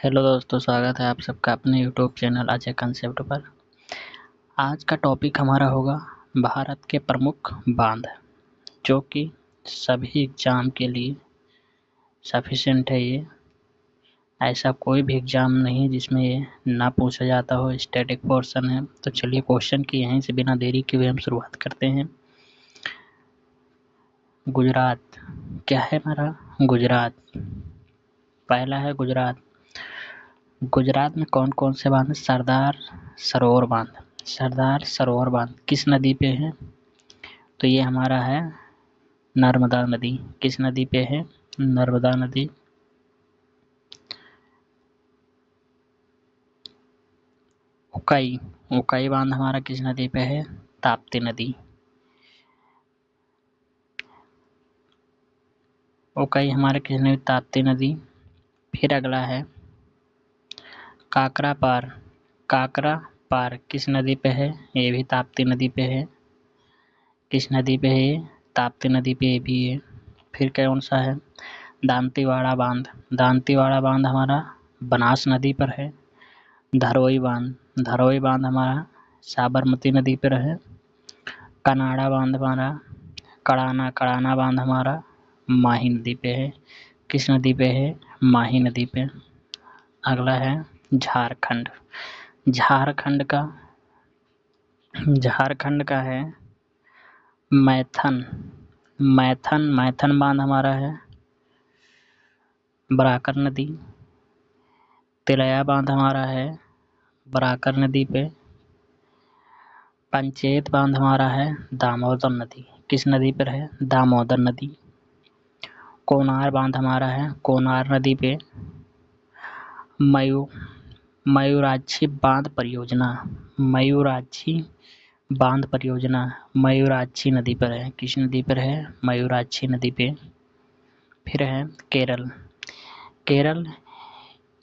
Hello दोस्तों, स्वागत है आप सबका अपने यूट्यूब चैनल अजय कंसेप्ट पर। आज का टॉपिक हमारा होगा भारत के प्रमुख बांध, जो कि सभी एग्ज़ाम के लिए सफिशिएंट है। ये ऐसा कोई भी एग्ज़ाम नहीं जिसमें ये ना पूछा जाता हो। स्टैटिक पोर्शन है। तो चलिए क्वेश्चन की यहीं से बिना देरी किए हम शुरुआत करते हैं। गुजरात क्या है हमारा? गुजरात। पहला है गुजरात। गुजरात में कौन कौन से बांध? सरदार सरोवर बांध। सरदार सरोवर बांध किस नदी पे है? तो ये हमारा है नर्मदा नदी। किस नदी पे है? नर्मदा नदी। उकाई उकाई बांध हमारा किस नदी पे है? ताप्ती नदी। उकाई हमारे किस नदी? ताप्ती नदी। फिर अगला है काकरा पार। काकरा पार किस नदी पे है? ये भी ताप्ती नदी पे है। किस नदी पे है? ताप्ती नदी पे भी है। फिर कौन सा है? दांतीवाड़ा बांध। दांतीवाड़ा बांध हमारा बनास नदी पर है। धरोई बांध। धरोई बांध हमारा साबरमती नदी पर है। कनाडा बांध हमारा कड़ाना बांध हमारा माही नदी पे है। किस नदी पे है? माही नदी पे। अगला है झारखंड। झारखंड का है मैथन। मैथन बांध हमारा है बराकर नदी। तिलैया बांध हमारा है बराकर नदी पे। पंचेत बांध हमारा है दामोदर नदी। किस नदी पर है? दामोदर नदी। कोनार बांध हमारा है कोनार नदी पे। मयूराक्षी बांध परियोजना। मयूराक्षी बांध परियोजना मयूराक्षी नदी पर है। किस नदी पर है? मयूराक्षी नदी पे। फिर है केरल। केरल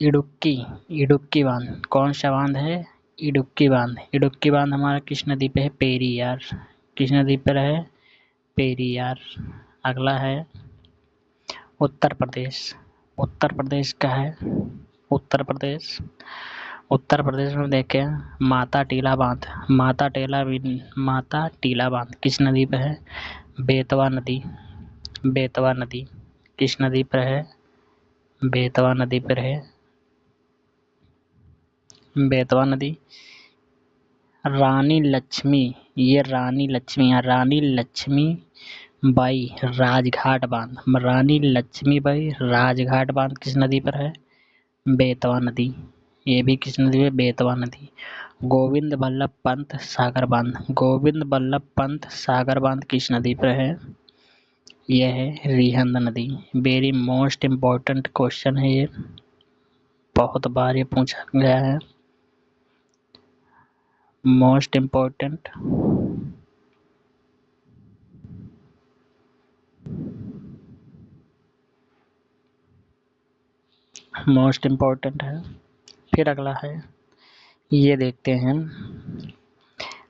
इडुक्की इडुक्की बांध। कौन सा बांध है? इडुक्की बांध। इडुक्की बांध हमारा किस नदी पे है? पेरियार। किस नदी पर है? पेरियार। अगला है उत्तर प्रदेश। उत्तर प्रदेश का है उत्तर प्रदेश। उत्तर प्रदेश में देखें माता टीला बांध। माता टीला बांध किस नदी पर है? बेतवा नदी। बेतवा नदी। किस नदी पर है? बेतवा नदी पर है। बेतवा नदी। रानी लक्ष्मी रानी लक्ष्मी बाई राजघाट बांध। रानी लक्ष्मी बाई राजघाट बांध किस नदी पर है? बेतवा नदी। ये भी किस नदी है? बेतवा नदी। गोविंद बल्लभ पंत सागर बांध। गोविंद बल्लभ पंत सागर बांध किस नदी पर है? यह है रिहंद नदी। वेरी मोस्ट इम्पोर्टेंट क्वेश्चन है ये, बहुत बार ये पूछा गया है। मोस्ट इम्पोर्टेंट है। फिर अगला है ये देखते हैं,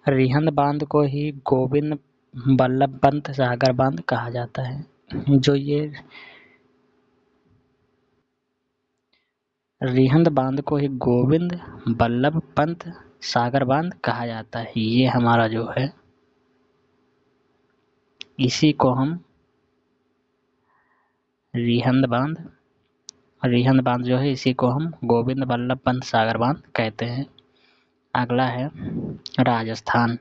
रिहंद बांध को ही गोविंद बल्लभ पंत सागर बांध कहा जाता है। जो ये रिहंद बांध को ही गोविंद बल्लभ पंत सागर बांध कहा जाता है। ये हमारा जो है इसी को हम रिहंद बांध जो है इसी को हम गोविंद बल्लभ पंत सागर बांध कहते हैं। अगला है राजस्थान।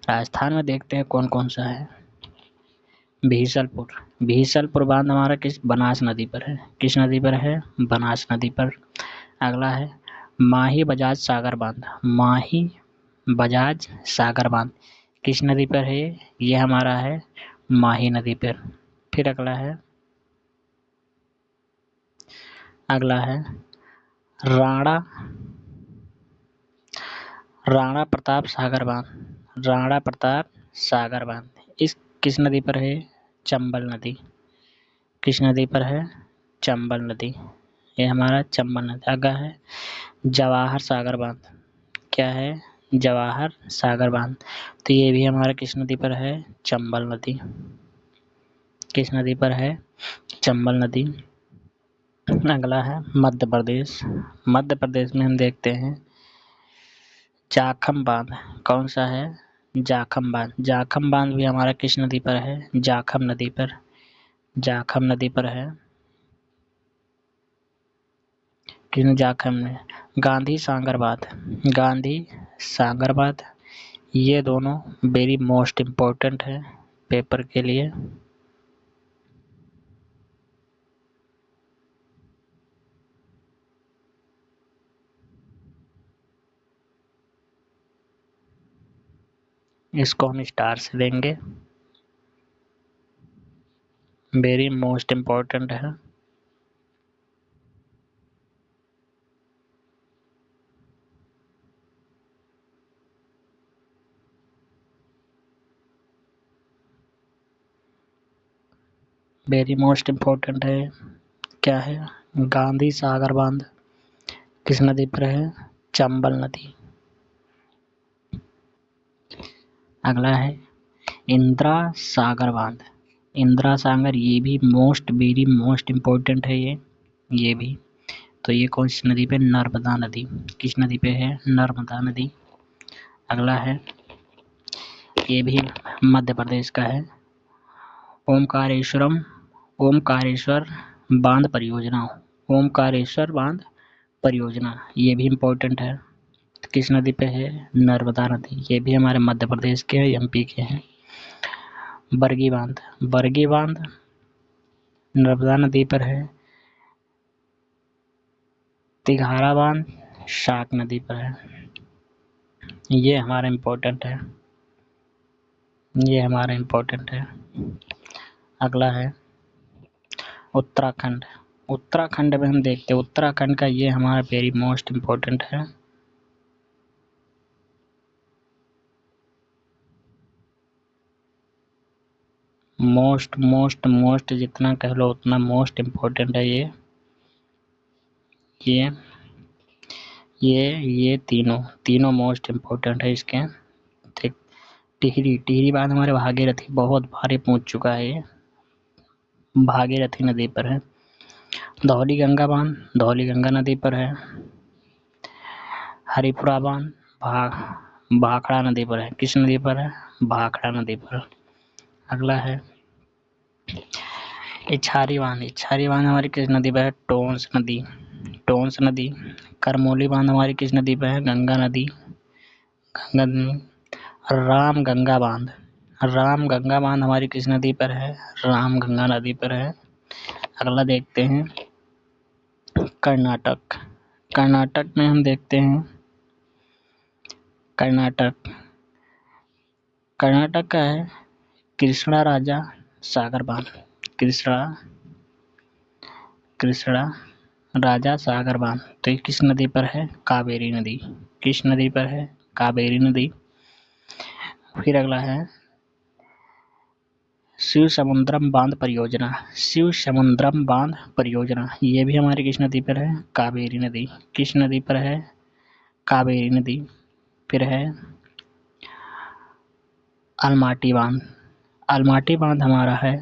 राजस्थान में देखते हैं कौन कौन सा है। बीसलपुर बांध हमारा किस बनास नदी पर है। किस नदी पर है? बनास नदी पर। अगला है माही बजाज सागर बांध। माही बजाज सागर बांध किस नदी पर है? ये हमारा है माही नदी पर। फिर अगला है राणा प्रताप सागर बांध। राणा प्रताप सागर बांध इस किस नदी पर है? चंबल नदी। किस नदी पर है? चंबल नदी। ये हमारा चंबल नदी। अगला है जवाहर सागर बांध। क्या है? जवाहर सागर बांध। तो ये भी हमारा किस नदी पर है? चंबल नदी। किस नदी पर है? चंबल नदी। अगला है मध्य प्रदेश। मध्य प्रदेश में हम देखते हैं जाखम बांध। कौन सा है? जाखम बांध। जाखम बांध भी हमारा किस नदी पर है? जाखम नदी पर। जाखम नदी पर है। किस जाखम में? गांधी सागर बांध। गांधी सागर बांध, ये दोनों वेरी मोस्ट इम्पोर्टेंट है पेपर के लिए। इसको हम स्टार से देंगे, वेरी मोस्ट इम्पोर्टेंट है। वेरी मोस्ट इम्पोर्टेंट है। क्या है? गांधी सागर बांध किस नदी पर है? चंबल नदी। अगला है इंदिरा सागर बांध। इंदिरा सागर, ये भी मोस्ट वेरी मोस्ट इम्पोर्टेंट है ये भी। तो ये कौन सी नदी पे? नर्मदा नदी। किस नदी पे है? नर्मदा नदी। अगला है, ये भी मध्य प्रदेश का है, ओमकारेश्वर बांध परियोजना। ओमकारेश्वर बांध परियोजना, ये भी इम्पोर्टेंट है। किस नदी पे है? नर्मदा नदी। ये भी हमारे मध्य प्रदेश के हैं, एमपी के हैं। बरगी बांध। बरगी बांध नर्मदा नदी पर है। तिघारा बांध शाक नदी पर है। ये हमारा इम्पोर्टेंट है। ये हमारा इम्पोर्टेंट है। अगला है उत्तराखंड। उत्तराखंड में हम देखते हैं, उत्तराखंड का ये हमारा वेरी मोस्ट इम्पोर्टेंट है। मोस्ट मोस्ट मोस्ट जितना कह लो उतना मोस्ट इम्पोर्टेंट है ये ये तीनों मोस्ट इम्पोर्टेंट है इसके। ठीक। टिहरी बांध हमारे भागीरथी, बहुत भारी पहुंच चुका है ये, भागीरथी नदी पर है। धौली गंगा बांध धौली गंगा नदी पर है। हरिपुरा बांध भाखड़ा नदी पर है। किस नदी पर है? भाखड़ा नदी पर। अगला है इछारी बांध हमारी किस नदी पर है? टोंस नदी। करमोली बांध हमारी किस नदी पर है? गंगा नदी। राम गंगा बांध हमारी किस नदी पर है? राम गंगा नदी पर है। अगला देखते हैं कर्नाटक में हम देखते हैं कर्नाटक का है कृष्णा राजा सागर बांध। कृष्णा राजा सागर बांध, तो ये किस नदी पर है? कावेरी नदी। किस नदी पर है? कावेरी नदी। फिर अगला है शिव समुद्रम बांध परियोजना, ये भी हमारी किस नदी पर है? कावेरी नदी। किस नदी पर है? कावेरी नदी। फिर है अलमाटी बांध हमारा है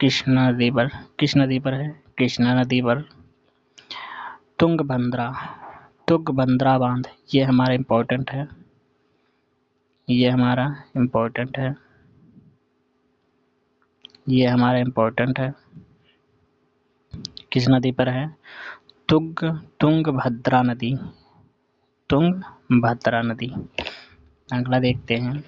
कृष्णा नदी पर। किस नदी पर है? कृष्णा नदी पर। तुंगभद्रा बांध, ये हमारा इम्पोर्टेंट है। ये हमारा इम्पोर्टेंट है। किस नदी पर है? तुंगभद्रा नदी। अगला देखते हैं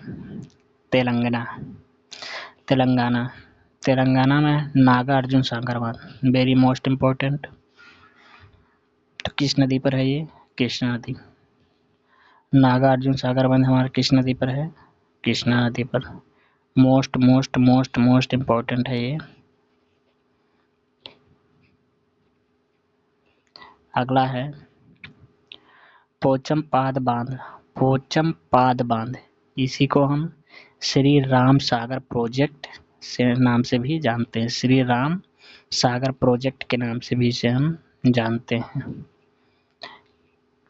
तेलंगाना में नागार्जुन सागर बांध, वेरी मोस्ट इम्पोर्टेंट। तो किस नदी पर है ये? कृष्णा नदी। नागार्जुन सागर बांध हमारा किस नदी पर है? कृष्णा नदी पर। Most most most most important है ये। अगला है पोचमपाद बांध, इसी को हम श्री राम सागर प्रोजेक्ट से नाम से भी जानते हैं। श्री राम सागर प्रोजेक्ट के नाम से भी इसे हम जानते हैं।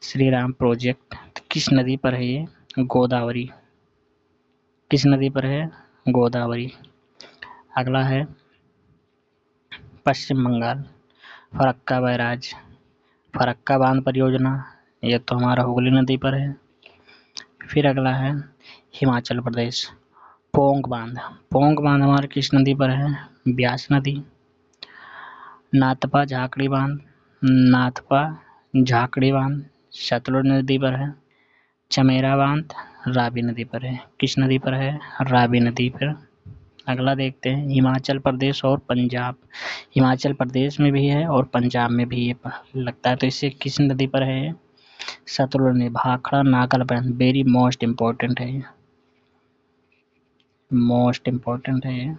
श्री राम प्रोजेक्ट किस नदी पर है ये? गोदावरी। किस नदी पर है? गोदावरी। अगला है पश्चिम फरक्का बैराज, फरक्का बांध परियोजना, ये तो हमारा हुगली नदी पर है। फिर अगला है हिमाचल प्रदेश, पोंग बांध, पोंग बांध हमारे किस नदी पर है? ब्यास नदी। नाथपा झाकड़ी बांध, नाथपा झाकड़ी बांध सतलुज नदी पर है। चमेरा बांध रावी नदी पर है। किस नदी पर है? रावी नदी पर। अगला देखते हैं हिमाचल प्रदेश और पंजाब, हिमाचल प्रदेश में भी है और पंजाब में भी ये लगता है, तो इससे किस नदी पर है? सतलुज नदी। भाखड़ा नागल बांध, वेरी मोस्ट इम्पोर्टेंट है, मोस्ट इम्पोर्टेंट है,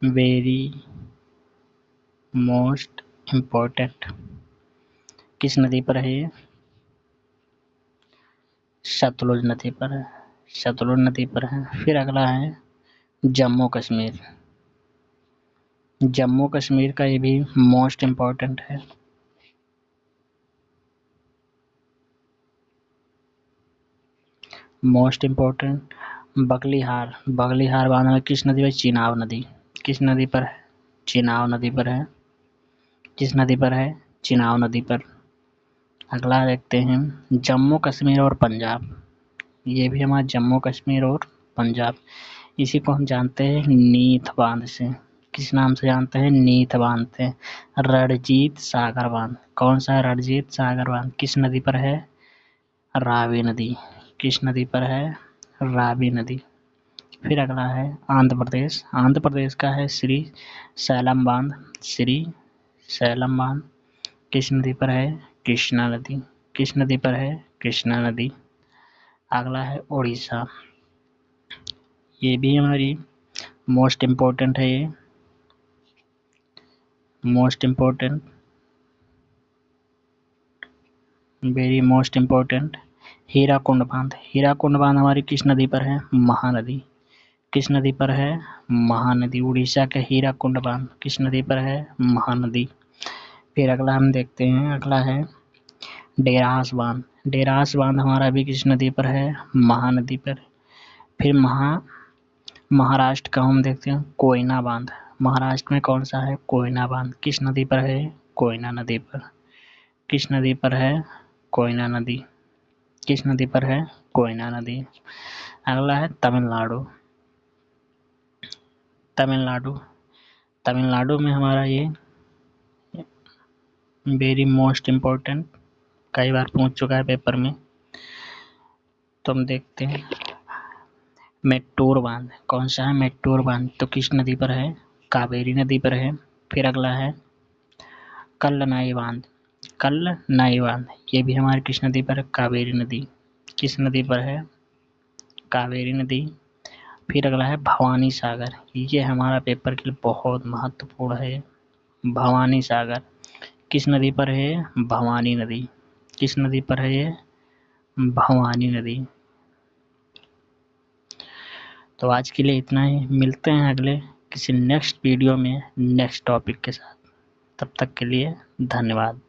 वेरी मोस्ट इम्पोर्टेंट। किस नदी पर है ये? सतलुज नदी पर है, सतलुज नदी पर है। फिर अगला है जम्मू कश्मीर, जम्मू कश्मीर का ये भी मोस्ट इम्पोर्टेंट है। मोस्ट इम्पोर्टेंट बगलिहार, बगलिहार बांध में किस नदी पर? चिनाब नदी। किस नदी पर है? चिनाब नदी पर है। किस नदी पर है? चिनाब नदी पर। अगला देखते हैं जम्मू कश्मीर और पंजाब, ये भी हमारा जम्मू कश्मीर और पंजाब, इसी को हम जानते हैं नीथ बांध से। किस नाम से जानते हैं? नीथ बांध से। रणजीत सागर बांध, कौन सा है? रणजीत सागर बांध किस नदी पर है? रावी नदी। किस नदी पर है? रावी नदी। फिर अगला है आंध्र प्रदेश, आंध्र प्रदेश का है श्री सैलम बांध, श्री सैलम बांध किस नदी पर है? कृष्णा नदी। किस नदी पर है? कृष्णा नदी। अगला है उड़ीसा, ये भी हमारी मोस्ट इम्पोर्टेंट है, ये most important, very most important. Hirakud बांध, हीराकुंड बांध हमारी किस नदी पर है? महानदी। किस नदी पर है? महानदी। उड़ीसा के हीराकुंड बांध किस नदी पर है? महानदी। फिर अगला हम देखते हैं, अगला है डेरास बांध, डेरास बांध हमारा भी किस नदी पर है? महानदी पर। फिर महाराष्ट्र का हम देखते हैं कोयना बांध, महाराष्ट्र में कौन सा है? कोयना बांध किस नदी पर है? कोयना नदी पर। किस नदी पर है? कोयना नदी। किस नदी पर है? कोयना नदी। अगला है तमिलनाडु, तमिलनाडु, तमिलनाडु में हमारा ये वेरी मोस्ट इम्पोर्टेंट, कई बार पूछ चुका है पेपर में, तो हम देखते हैं मेट्टूर बांध, कौन सा है? मेट्टूर बांध, तो किस नदी पर है? कावेरी नदी पर है। फिर अगला है कल्लनाई बांध, कल्लनाई बांध ये भी हमारे किस नदी पर है? कावेरी नदी। किस नदी पर है? कावेरी नदी। फिर अगला है भवानी सागर, ये हमारा पेपर के लिए बहुत महत्वपूर्ण है, भवानी सागर किस नदी पर है? भवानी नदी। किस नदी पर है ये? भवानी नदी। तो आज के लिए इतना ही, मिलते हैं अगले किसी नेक्स्ट वीडियो में नेक्स्ट टॉपिक के साथ, तब तक के लिए धन्यवाद।